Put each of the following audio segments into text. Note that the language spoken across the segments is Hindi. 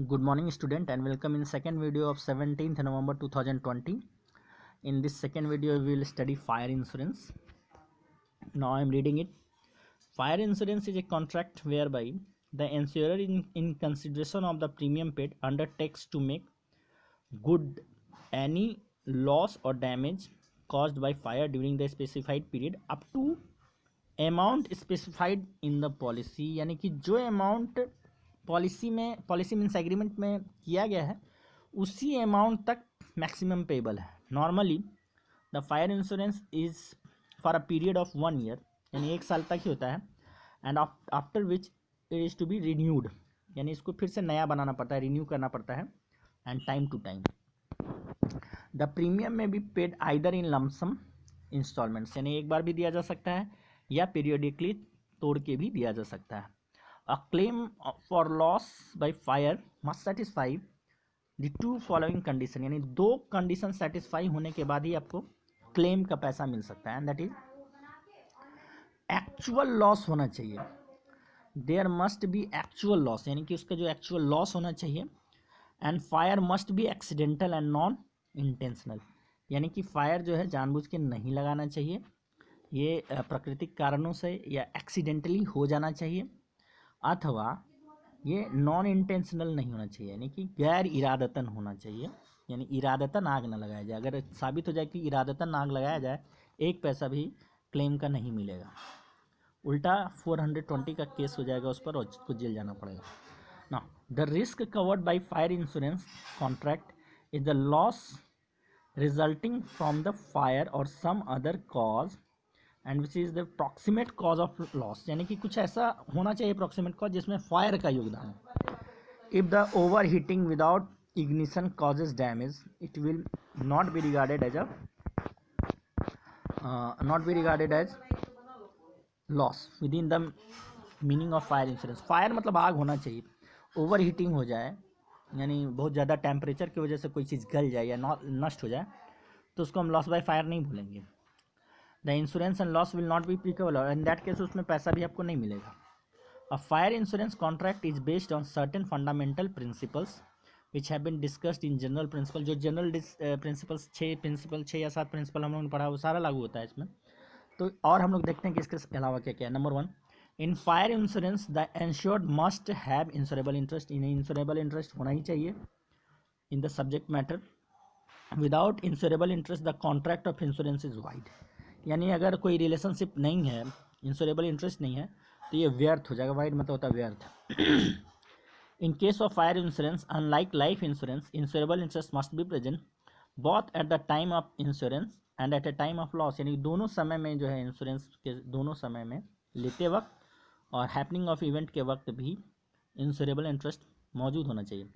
Good morning student and welcome in second video of 17th November 2020. In this second video we will study fire insurance. Now I am reading it. Fire insurance is a contract whereby the insurer in consideration of the premium paid undertakes to make good any loss or damage caused by fire during the specified period up to amount specified in the policy, यानी कि जो अमाउंट पॉलिसी मीन्स एग्रीमेंट में किया गया है उसी अमाउंट तक मैक्सिमम पेबल है. Normally the fire insurance is for a period of 1 year, यानी 1 साल तक ही होता है. And after which it is to be renewed, यानी इसको फिर से नया बनाना पड़ता है, रिन्यू करना पड़ता है. And time to time the premium may be paid either in lump sum instalments, यानी एक बार भी दिया जा सकता है या पीरियडिकली तोड़ के भी दिया जा सकता है. A claim for loss by fire must satisfy the 2 following condition, यानी 2 कंडीशन सेटिस्फाई होने के बाद ही आपको क्लेम का पैसा मिल सकता है. And that is actual loss होना चाहिए. There must be actual loss, यानी कि उसका जो एक्चुअल लॉस होना चाहिए. And fire must be accidental and non intentional, यानी कि फायर जो है जानबूझ के नहीं लगाना चाहिए, ये प्राकृतिक कारणों से या एक्सीडेंटली हो जाना चाहिए, अथवा ये नॉन इंटेंशनल नहीं होना चाहिए, यानी कि गैर इरादतन होना चाहिए, यानी इरादतन आग न लगाया जाए. अगर साबित हो जाए कि इरादतन आग लगाया जाए, 1 पैसा भी क्लेम का नहीं मिलेगा, उल्टा 420 का केस हो जाएगा उस पर और उसको जेल जाना पड़ेगा. Now the risk covered by fire insurance contract is the loss resulting from the fire और some other cause and which is the proximate cause of loss, यानी कि कुछ ऐसा होना चाहिए प्रॉक्सिमेट कॉज जिसमें फायर का योगदान है. If the over heating without ignition causes damage it will not be regarded as loss within the meaning of fire insurance. Fire मतलब आग होना चाहिए. ओवर हीटिंग हो जाए, यानी बहुत ज़्यादा टेम्परेचर की वजह से कोई चीज़ गल जाए या नष्ट हो जाए, तो उसको हम लॉस बाय फायर नहीं भूलेंगे. The insurance and loss will not be applicable, in that case उसमें पैसा भी आपको नहीं मिलेगा. A fire insurance contract is based on certain fundamental principles which have been discussed in general principle. जो जनरल प्रिंसिपल्स 6 या 7 प्रिंसिपल हम लोगों ने पढ़ा वो सारा लागू होता है इसमें. तो और हम लोग देखते हैं कि इसके अलावा क्या क्या है. Number 1, in fire insurance the insured must have insurable interest. इन्हें इंश्योरेबल इंटरेस्ट होना ही चाहिए in the subject matter. Without insurable interest the contract of insurance is wide, यानी अगर कोई रिलेशनशिप नहीं है, इंश्योरेबल इंटरेस्ट नहीं है, तो ये व्यर्थ हो जाएगा. वाइड मतलब होता है व्यर्थ. In case of fire insurance unlike life insurance insurable interest must be present both at the time of insurance and at a time of loss, यानी दोनों समय में जो है इंश्योरेंस के दोनों समय में लेते वक्त और हैपनिंग ऑफ इवेंट के वक्त भी इंश्योरेबल इंटरेस्ट मौजूद होना चाहिए.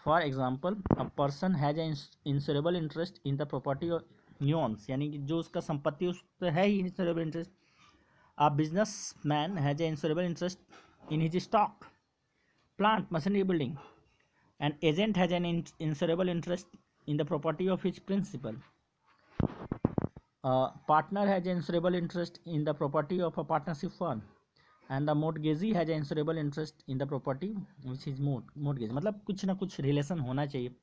For example a person has a insurable interest in the property of न्यूअन्स, यानी कि जो उसका संपत्ति उस पर है ही insurable interest. A business man has a insurable interest in his stock plant machinery building. An agent has an insurable interest in the property of his principal. Partner has a insurable interest in the property of a partnership firm. And the mortgagee has a insurable interest in the property which is mortgage. मतलब कुछ ना कुछ रिलेशन होना चाहिए,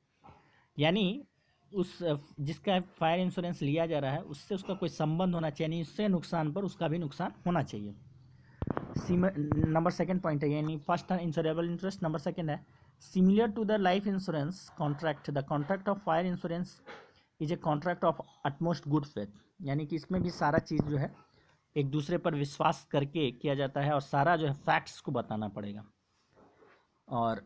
यानी उस जिसका फायर इंश्योरेंस लिया जा रहा है उससे उसका कोई संबंध होना चाहिए, यानी उससे नुकसान पर उसका भी नुकसान होना चाहिए. नंबर 2 पॉइंट है, यानी फर्स्ट है इंश्योरेबल इंटरेस्ट, नंबर 2 है similar to the life insurance contract the contract of fire insurance is a contract of utmost good faith, यानी कि इसमें भी सारा चीज़ जो है एक दूसरे पर विश्वास करके किया जाता है और सारा जो है फैक्ट्स को बताना पड़ेगा. और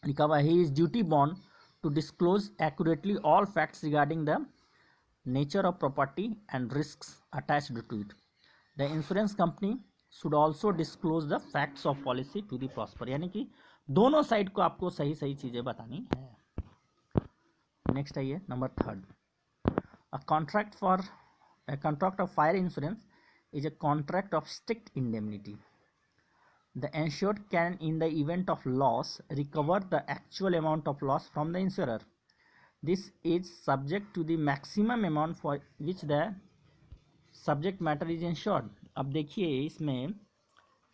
लिखा हुआ he is duty bond to disclose accurately all facts regarding the nature of property and risks attached to it. The insurance company should also disclose the facts of policy to the prosper, यानी कि दोनों साइड को आपको सही सही चीज़ें बतानी है. नेक्स्ट है ये number 3, a contract of fire insurance is a contract of strict indemnity. The insured can, in the event of loss, recover the actual amount of loss from the insurer. This is subject to the maximum amount for which the subject matter is insured. अब देखिए इसमें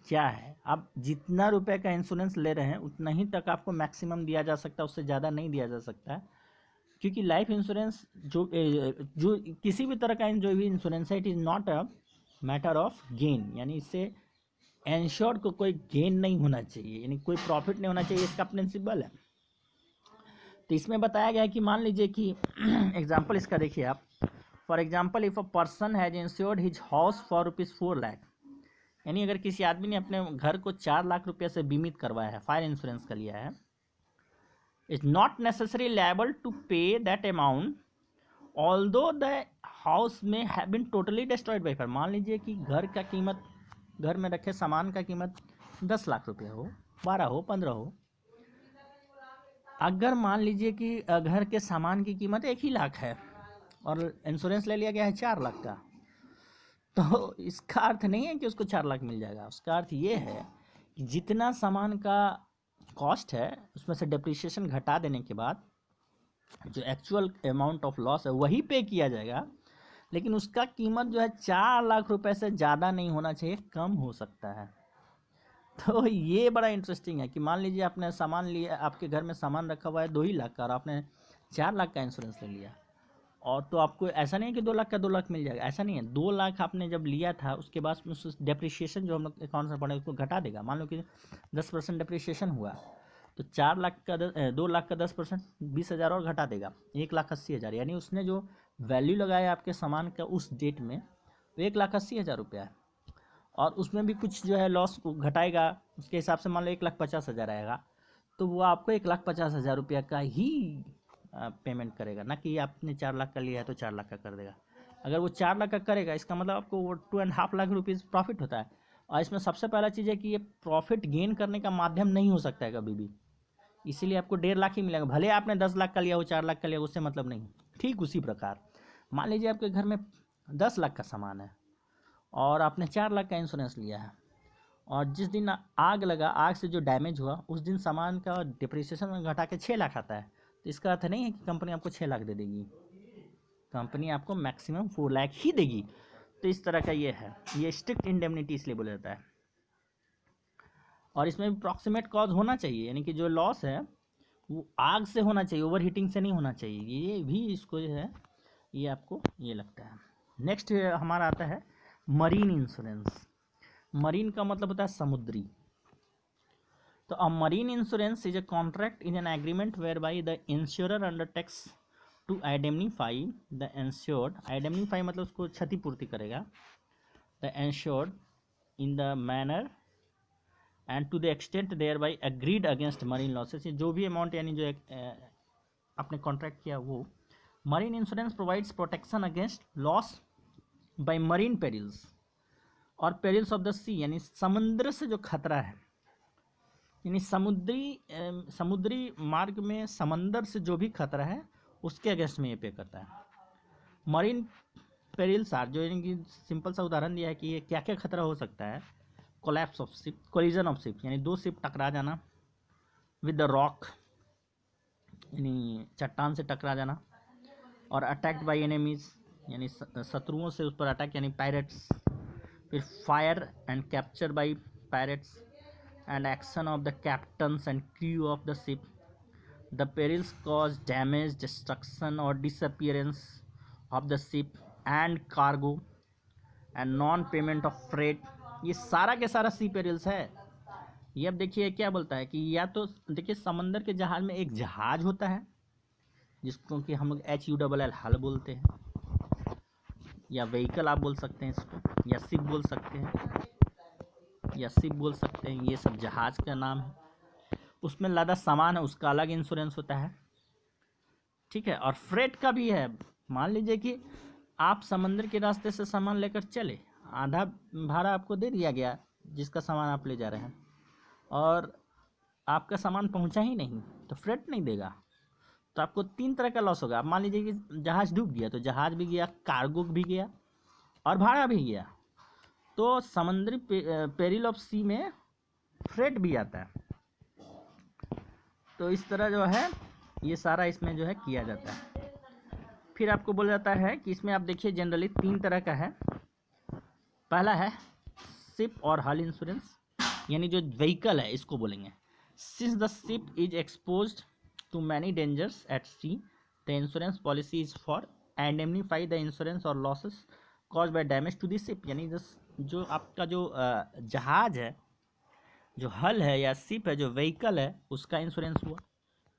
क्या है, आप जितना रुपए का इंश्योरेंस ले रहे हैं उतना ही तक आपको मैक्सिमम दिया जा सकता है, उससे ज़्यादा नहीं दिया जा सकता है। क्योंकि लाइफ इंश्योरेंस जो किसी भी तरह का जो भी इंश्योरेंस है, it is not a matter of gain, यानी इससे इंश्योर्ड को कोई गेन नहीं होना चाहिए, यानी कोई प्रॉफिट नहीं होना चाहिए, इसका प्रिंसिपल है। तो इसमें बताया गया है कि मान लीजिए कि एग्जाम्पल इसका देखिए आप, for example if a person has insured his house for ₹4 lakh, यानी अगर किसी आदमी ने अपने घर को 4 लाख रुपये से बीमित करवाया है, फायर इंश्योरेंस का लिया है, is not necessary liable to pay that amount although the house may have been totally destroyed by fire. मान लीजिए कि घर का कीमत, घर में रखे सामान का कीमत 10 लाख रुपये हो, 12 हो, 15 हो, अगर मान लीजिए कि घर के सामान की कीमत 1 ही लाख है और इंश्योरेंस ले लिया गया है 4 लाख का, तो इसका अर्थ नहीं है कि उसको 4 लाख मिल जाएगा। उसका अर्थ ये है कि जितना सामान का कॉस्ट है उसमें से डिप्रिसिएशन घटा देने के बाद जो एक्चुअल अमाउंट ऑफ लॉस है वही पे किया जाएगा, लेकिन उसका कीमत जो है 4 लाख रुपए से ज़्यादा नहीं होना चाहिए, कम हो सकता है। तो ये बड़ा इंटरेस्टिंग है कि मान लीजिए आपने सामान लिया, आपके घर में सामान रखा हुआ है 2 ही लाख का और आपने 4 लाख का इंश्योरेंस ले लिया, और तो आपको ऐसा नहीं है कि 2 लाख का 2 लाख मिल जाएगा, ऐसा नहीं है। 2 लाख आपने जब लिया था उसके बाद उस डेप्रिसिएशन जो हम लोग अकाउंट से पढ़े उसको घटा देगा। मान लो कि 10% डेप्रिसिएशन हुआ, तो 4 लाख का 2 लाख का 10% 20,000 और घटा देगा, 1,80,000, यानी उसने जो वैल्यू लगाया आपके सामान का उस डेट में वो 1,80,000 रुपया है, और उसमें भी कुछ जो है लॉस को घटाएगा, उसके हिसाब से मान लो 1,50,000 आएगा, तो वो आपको 1,50,000 रुपया का ही पेमेंट करेगा, ना कि आपने 4 लाख का लिया है तो 4 लाख का कर देगा। अगर वो 4 लाख का करेगा इसका मतलब आपको वो 2.5 लाख रुपीज़ प्रॉफिट होता है। और इसमें सबसे पहला चीज़ है कि ये प्रॉफिट गेन करने का माध्यम नहीं हो सकता है कभी भी, इसीलिए आपको 1.5 लाख ही मिलेगा, भले आपने 10 लाख का लिया हो, 4 लाख का लिया, उससे मतलब नहीं। ठीक उसी प्रकार मान लीजिए आपके घर में 10 लाख का सामान है और आपने 4 लाख का इंश्योरेंस लिया है, और जिस दिन आग लगा, आग से जो डैमेज हुआ उस दिन सामान का डिप्रिसिएशन घटा के 6 लाख आता है, तो इसका अर्थ नहीं है कि कंपनी आपको 6 लाख दे देगी, कंपनी आपको मैक्सिमम 4 लाख ही देगी। तो इस तरह का ये है, ये स्ट्रिक्ट इंडेमनिटी इसलिए बोला जाता है। और इसमें भी प्रॉक्सिमेट कॉज होना चाहिए, यानी कि जो लॉस है वो आग से होना चाहिए, ओवर हीटिंग से नहीं होना चाहिए, ये भी इसको जो है ये आपको ये लगता है। नेक्स्ट हमारा आता है मरीन इंश्योरेंस। मरीन का मतलब होता है समुद्री। तो a marine insurance is a contract in an agreement whereby the insurer undertakes to indemnify the insured, indemnify मतलब उसको क्षतिपूर्ति करेगा, the insured in the manner and to the extent thereby agreed against marine losses, जो भी अमाउंट यानी जो आपने कॉन्ट्रैक्ट किया वो। Marine insurance provides protection against loss by marine perils और पेरिल्स ऑफ द सी, यानी समुद्र से जो खतरा है, यानी समुद्री मार्ग में समंदर से जो भी खतरा है उसके अगेंस्ट में ये पे करता है। मरीन पेरिल्स आर, जो यानी कि सिंपल सा उदाहरण दिया है कि ये क्या क्या खतरा हो सकता है। Collapse of ship, collision of ship, यानी 2 शिप टकरा जाना, विद द रॉक, यानी चट्टान से टकरा जाना, और अटैक्ड बाई एनिमीज, यानी शत्रुओं से उस पर अटैक, यानी पायरेट्स, फिर fire and capture by pirates and action of the captains and crew of the ship, the perils cause damage, destruction और disappearance of the ship and cargo and non payment of freight, ये सारा के सारा सी पेरिल्स है। ये अब देखिए क्या बोलता है कि या तो देखिए समंदर के जहाज में एक जहाज होता है जिसको कि हम लोग HULL हल बोलते हैं, या व्हीकल आप बोल सकते हैं इसको, या शिप बोल सकते हैं, या शिप बोल सकते हैं, ये सब जहाज का नाम है। उसमें लादा सामान है, उसका अलग इंश्योरेंस होता है, ठीक है। और फ्रेट का भी है, मान लीजिए कि आप समंदर के रास्ते से सामान लेकर चले, आधा भाड़ा आपको दे दिया गया जिसका सामान आप ले जा रहे हैं, और आपका सामान पहुंचा ही नहीं, तो फ्रेट नहीं देगा, तो आपको 3 तरह का लॉस होगा। आप मान लीजिए कि जहाज डूब गया, तो जहाज भी गया, कार्गो भी गया, और भाड़ा भी गया, तो समुद्री पेरिल ऑफ सी में फ्रेट भी आता है। तो इस तरह जो है ये सारा इसमें जो है किया जाता है। फिर आपको बोला जाता है कि इसमें आप देखिए जनरली 3 तरह का है। पहला है शिप और हल इंश्योरेंस, यानी जो व्हीकल है इसको बोलेंगे। Since the ship is exposed to many dangers at sea the insurance policy is for indemnify the insurance और losses cause by damage to the ship. यानी जो आपका जो जहाज है, जो हल है या शिप है, जो व्हीकल है, उसका इंश्योरेंस हुआ,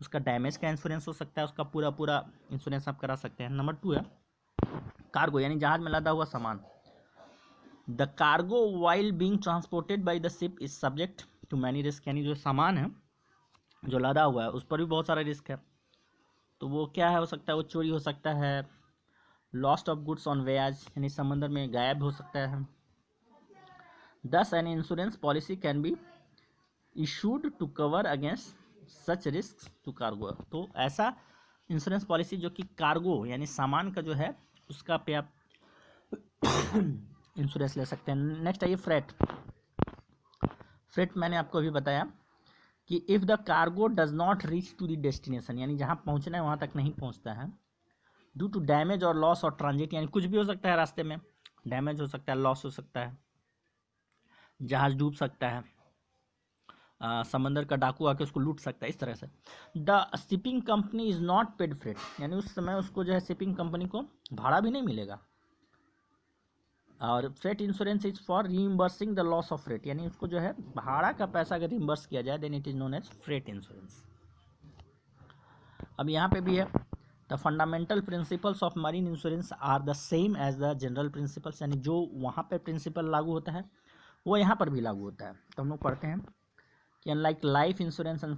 उसका डैमेज का इंश्योरेंस हो सकता है, उसका पूरा पूरा इंश्योरेंस आप करा सकते हैं। नंबर 2 है कार्गो, यानी जहाज में लदा हुआ सामान। The cargo while being transported by the ship is subject to many risk. यानी जो सामान है जो लदा हुआ है उस पर भी बहुत सारा रिस्क है। तो वो क्या है, हो सकता है वो चोरी हो सकता है, lost of goods on voyages, यानी समंदर में गायब हो सकता है। Thus an insurance policy can be issued to cover against such risk to cargo. तो ऐसा इंश्योरेंस पॉलिसी जो कि कार्गो यानी सामान का जो है उसका पे आप इंश्योरेंस ले सकते हैं। नेक्स्ट आइए फ्रेट। फ्रेट मैंने आपको अभी बताया कि if the cargo does not reach to the destination, यानी जहाँ पहुँचना है वहाँ तक नहीं पहुँचता है, ड्यू टू डैमेज और लॉस और ट्रांजिट, यानी कुछ भी हो सकता है रास्ते में, डैमेज हो सकता है, लॉस हो सकता है, जहाज डूब सकता है, समंदर का डाकू आके उसको लूट सकता है, इस तरह से। The shipping company is not paid freight, यानी उस समय उसको जो है शिपिंग कंपनी को भाड़ा भी नहीं मिलेगा। और freight insurance is for reimbursing the loss of freight, यानी उसको जो है भाड़ा का पैसा अगर रिइंबर्स किया जाए then it is known as freight insurance. अब यहाँ पे भी है the fundamental principles of marine insurance are the same as the general principles, यानी जो वहाँ पे प्रिंसिपल लागू होता है वो यहाँ पर भी लागू होता है। तो हम लोग पढ़ते हैं कि unlike life insurance and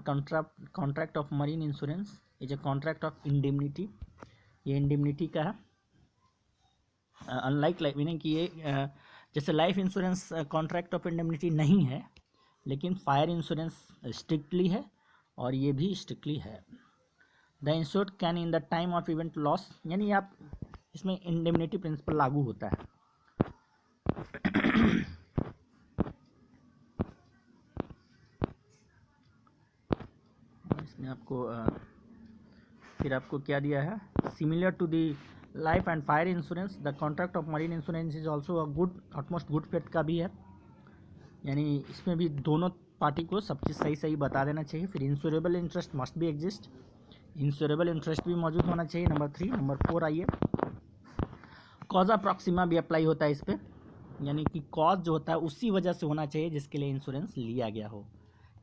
contract of marine insurance is a contract of indemnity, ये इंडेमनिटी का है। अनलाइक लाइफ मीनिंग कि ये जैसे life insurance contract of indemnity नहीं है, लेकिन फायर इंश्योरेंस स्ट्रिक्टली है और ये भी स्ट्रिक्टली है। The insured can in the time of event loss, यानी आप इसमें इंडेमनिटी प्रिंसिपल लागू होता है। इसमें आपको फिर आपको क्या दिया है, similar to the life and fire insurance the contract of marine insurance is also a good utmost good faith का भी है, यानी इसमें भी दोनों पार्टी को सब चीज़ सही सही बता देना चाहिए। फिर इंश्योरेबल इंटरेस्ट मस्ट भी एग्जिस्ट, इंश्योरेबल इंटरेस्ट भी मौजूद होना चाहिए। नंबर 3। नंबर 4 आइए, कॉजा प्रॉक्सिमा भी अप्लाई होता है इस पर, यानी कि कॉज जो होता है उसी वजह से होना चाहिए जिसके लिए इंश्योरेंस लिया गया हो,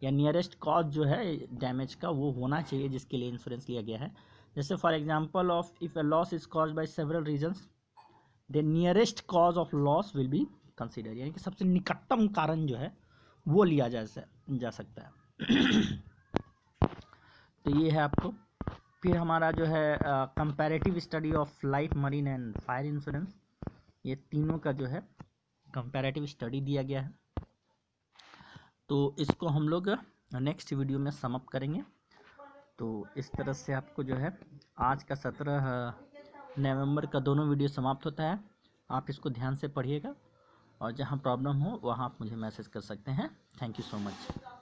या नियरेस्ट कॉज जो है डैमेज का वो होना चाहिए जिसके लिए इंश्योरेंस लिया गया है। जैसे for example of if a loss is caused by several reasons the nearest cause of loss will be consider, यानी कि सबसे निकटतम कारण जो है वो लिया जा सकता है। तो ये है आपको। फिर हमारा जो है comparative study of life, marine and fire insurance, ये तीनों का जो है कंपैरेटिव स्टडी दिया गया है। तो इसको हम लोग नेक्स्ट वीडियो में समाप्त करेंगे। तो इस तरह से आपको जो है आज का 17 नवंबर का दोनों वीडियो समाप्त होता है। आप इसको ध्यान से पढ़िएगा और जहाँ प्रॉब्लम हो वहाँ आप मुझे मैसेज कर सकते हैं। Thank you so much.